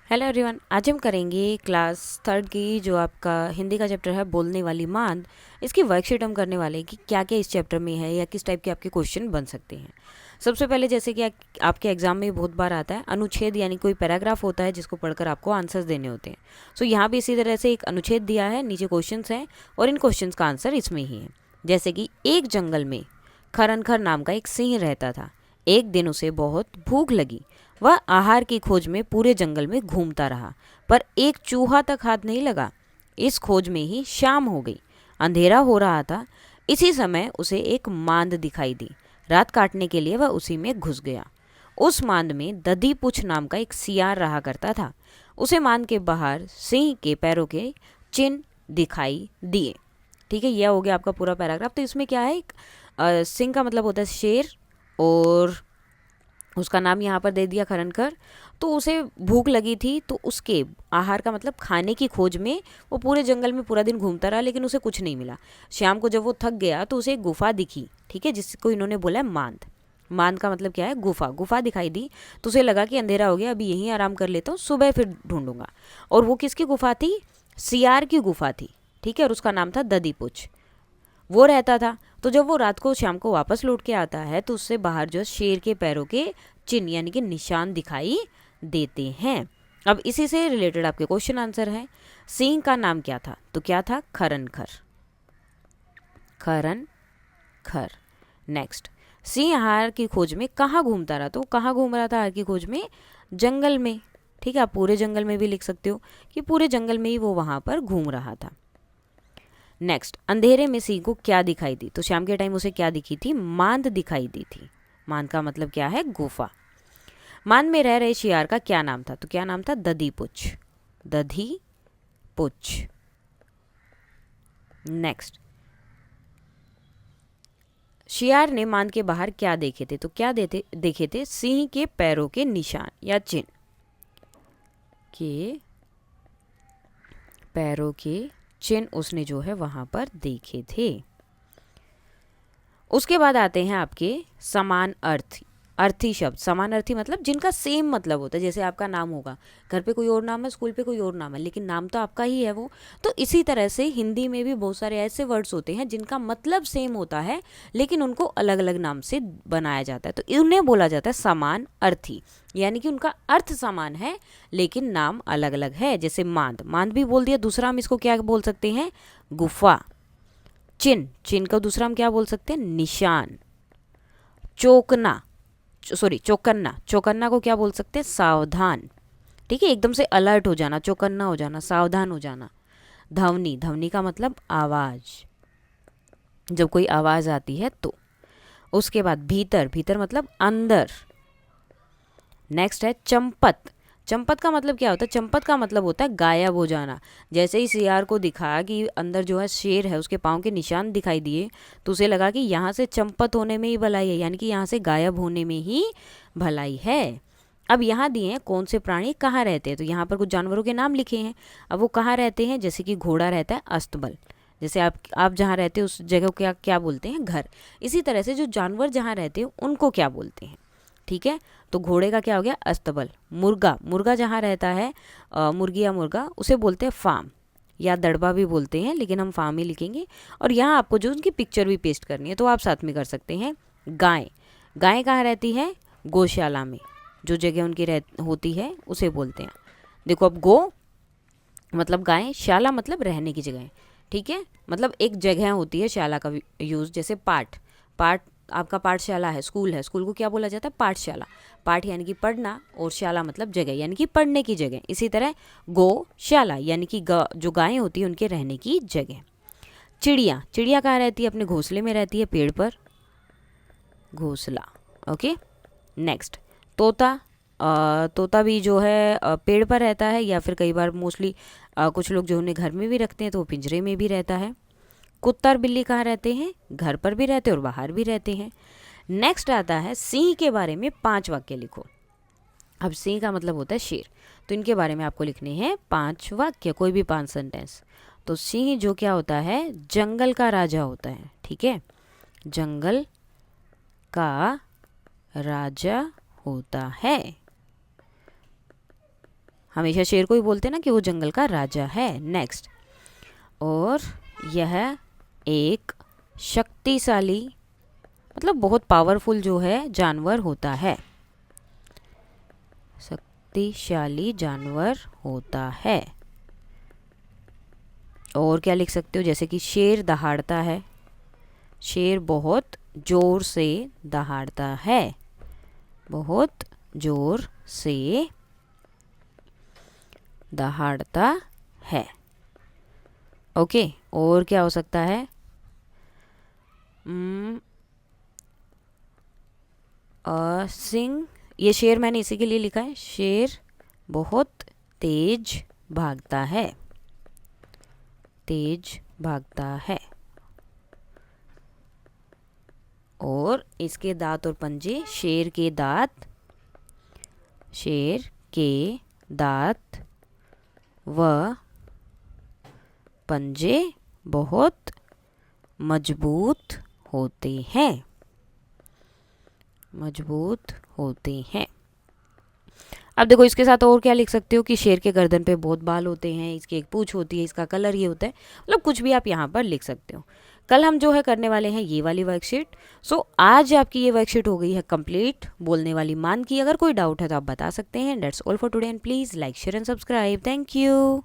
Hello everyone. आज हम करेंगे क्लास थर्ड की जो आपका हिंदी का चैप्टर है बोलने वाली मांद। इसकी वर्कशीट हम करने वाले हैं कि क्या क्या इस चैप्टर में है या किस टाइप के आपके क्वेश्चन बन सकते हैं। सबसे पहले जैसे कि आपके एग्जाम में बहुत बार आता है अनुच्छेद, यानी कोई पैराग्राफ होता है जिसको पढ़कर आपको आंसर्स देने होते हैं। सो यहाँ भी इसी तरह से एक अनुच्छेद दिया है, नीचे क्वेश्चन हैं और इन क्वेश्चन का आंसर इसमें ही है। जैसे कि एक जंगल में खरनखर नाम का एक सिंह रहता था। एक दिन उसे बहुत भूख लगी। वह आहार की खोज में पूरे जंगल में घूमता रहा, पर एक चूहा तक हाथ नहीं लगा। इस खोज में ही शाम हो गई। अंधेरा हो रहा था। इसी समय उसे एक मांद दिखाई दी। रात काटने के लिए वह उसी में घुस गया। उस मांद में दधीपुछ नाम का एक सियार रहा करता था। उसे मांद के बाहर सिंह के पैरों के चिन्ह दिखाई दिए। ठीक है, यह हो गया आपका पूरा पैराग्राफ। तो इसमें क्या है, सिंह का मतलब होता है शेर, और उसका नाम यहाँ पर दे दिया खरनकर। तो उसे भूख लगी थी, तो उसके आहार का मतलब खाने की खोज में वो पूरे जंगल में पूरा दिन घूमता रहा, लेकिन उसे कुछ नहीं मिला। शाम को जब वो थक गया तो उसे एक गुफा दिखी, ठीक है, जिसको इन्होंने बोला है मांद। मांद का मतलब क्या है, गुफा। गुफा दिखाई दी तो उसे लगा कि अंधेरा हो गया, अभी यहीं आराम कर लेता हूँ, सुबह फिर ढूंढूंगा। और वो किसकी गुफा थी? सियार की गुफा थी, ठीक है, और उसका नाम था दधीपुछ। वो रहता था। तो जब वो रात को शाम को वापस लौट के आता है तो उससे बाहर जो है शेर के पैरों के चिन्ह यानी कि निशान दिखाई देते हैं। अब इसी से रिलेटेड आपके क्वेश्चन आंसर है। सिंह का नाम क्या था? तो क्या था? खरनखर। खरन खर। नेक्स्ट, सिंह आहार की खोज में कहाँ घूमता रहा? तो कहाँ घूम रहा था आहार की खोज में? जंगल में। ठीक है, आप पूरे जंगल में भी लिख सकते हो कि पूरे जंगल में ही वो वहां पर घूम रहा था। नेक्स्ट, अंधेरे में सिंह को क्या दिखाई दी? तो शाम के टाइम उसे क्या दिखी थी? मांद दिखाई दी थी। मांद का मतलब क्या है? गुफा। मांद में रह रहे शियार का क्या नाम था? तो क्या नाम था? दधीपुछ। दधीपुछ। नेक्स्ट, शियार ने मांद के बाहर क्या देखे थे? तो क्या देखे थे? सिंह के पैरों के निशान या चिन्ह। के पैरों के चिन्ह उसने जो है वहां पर देखे थे। उसके बाद आते हैं आपके समान अर्थ। अर्थी शब्द। समान अर्थी मतलब जिनका सेम मतलब होता है। जैसे आपका नाम होगा, घर पे कोई और नाम है, स्कूल पे कोई और नाम है, लेकिन नाम तो आपका ही है वो। तो इसी तरह से हिंदी में भी बहुत सारे ऐसे वर्ड्स होते हैं जिनका मतलब सेम होता है, लेकिन उनको अलग अलग नाम से बनाया जाता है। तो उन्हें बोला जाता है समान अर्थी, यानी कि उनका अर्थ समान है लेकिन नाम अलग अलग है। जैसे मांद। मांद भी बोल दिया, दूसरा हम इसको क्या बोल सकते हैं? गुफा। चिन्ह। चिन्ह का दूसरा हम क्या बोल सकते हैं? निशान। चौकना, सॉरी चौकन्ना। चौकन्ना को क्या बोल सकते हैं? सावधान। ठीक है, एकदम से अलर्ट हो जाना, चौकन्ना हो जाना, सावधान हो जाना। ध्वनि। ध्वनि का मतलब आवाज, जब कोई आवाज आती है तो। उसके बाद भीतर। भीतर मतलब अंदर। नेक्स्ट है चंपत। चंपत का मतलब क्या होता है? चंपत का मतलब होता है गायब हो जाना। जैसे ही सियार को दिखा कि अंदर जो है शेर है, उसके पाँव के निशान दिखाई दिए, तो उसे लगा कि यहाँ से चंपत होने में ही भलाई है, यानी कि यहाँ से गायब होने में ही भलाई है। अब यहाँ दिए हैं कौन से प्राणी कहाँ रहते हैं, तो यहाँ पर कुछ जानवरों के नाम लिखे हैं। अब वो कहाँ रहते हैं? जैसे कि घोड़ा रहता है अस्तबल। जैसे आप जहाँ रहते हैं उस जगह को क्या क्या बोलते हैं? घर। इसी तरह से जो जानवर जहाँ रहते हैं उनको क्या बोलते हैं? ठीक है, तो घोड़े का क्या हो गया? अस्तबल। मुर्गा। मुर्गा जहाँ रहता है, मुर्गी या मुर्गा, उसे बोलते हैं फार्म, या दड़बा भी बोलते हैं, लेकिन हम फार्म ही लिखेंगे। और यहाँ आपको जो उनकी पिक्चर भी पेस्ट करनी है तो आप साथ में कर सकते हैं। गाय। गाय कहाँ रहती है? गौशाला में। जो जगह उनकी होती है उसे बोलते हैं। देखो, अब गो मतलब गाय, शाला मतलब रहने की जगह। ठीक है, मतलब एक जगह होती है शाला का यूज़। जैसे पाठ। पाठ आपका पाठशाला है, स्कूल है, स्कूल को क्या बोला जाता है? पाठशाला। पाठ यानी कि पढ़ना, और शाला मतलब जगह यानी कि पढ़ने की जगह। इसी तरह गौशाला यानी कि जो गायें होती हैं उनके रहने की जगह। चिड़िया। चिड़िया कहाँ रहती है? अपने घोंसले में रहती है, पेड़ पर। घोंसला। ओके। नेक्स्ट, तोता। तोता भी जो है पेड़ पर रहता है, या फिर कई बार मोस्टली कुछ लोग जो उन्हें घर में भी रखते हैं तो वो पिंजरे में भी रहता है। कुत्ता और बिल्ली कहाँ रहते हैं? घर पर भी रहते हैं और बाहर भी रहते हैं। नेक्स्ट आता है सिंह के बारे में 5 वाक्य लिखो। अब सिंह का मतलब होता है शेर, तो इनके बारे में आपको लिखने हैं 5 वाक्य, कोई भी 5 सेंटेंस। तो सिंह जो क्या होता है? जंगल का राजा होता है। ठीक है, जंगल का राजा होता है। हमेशा शेर को ही बोलते हैं ना कि वो जंगल का राजा है। नेक्स्ट, और यह एक शक्तिशाली मतलब बहुत पावरफुल जो है जानवर होता है। शक्तिशाली जानवर होता है। और क्या लिख सकते हो, जैसे कि शेर दहाड़ता है, शेर बहुत जोर से दहाड़ता है, बहुत जोर से दहाड़ता है। ओके, और क्या हो सकता है, सिंह, ये शेर मैंने इसी के लिए लिखा है, शेर बहुत तेज भागता है, तेज भागता है। और इसके दांत और पंजे, शेर के दांत, शेर के दांत व पंजे बहुत मजबूत होते हैं, मजबूत होते हैं। अब देखो इसके साथ और क्या लिख सकते हो कि शेर के गर्दन पे बहुत बाल होते हैं, इसकी एक पूंछ होती है, इसका कलर ये होता है, मतलब कुछ भी आप यहाँ पर लिख सकते हो। कल हम जो है करने वाले हैं ये वाली वर्कशीट। सो आज आपकी ये वर्कशीट हो गई है कंप्लीट बोलने वाली मान की। अगर कोई डाउट है तो आप बता सकते हैं। That's all for today and please like share and subscribe. Thank you.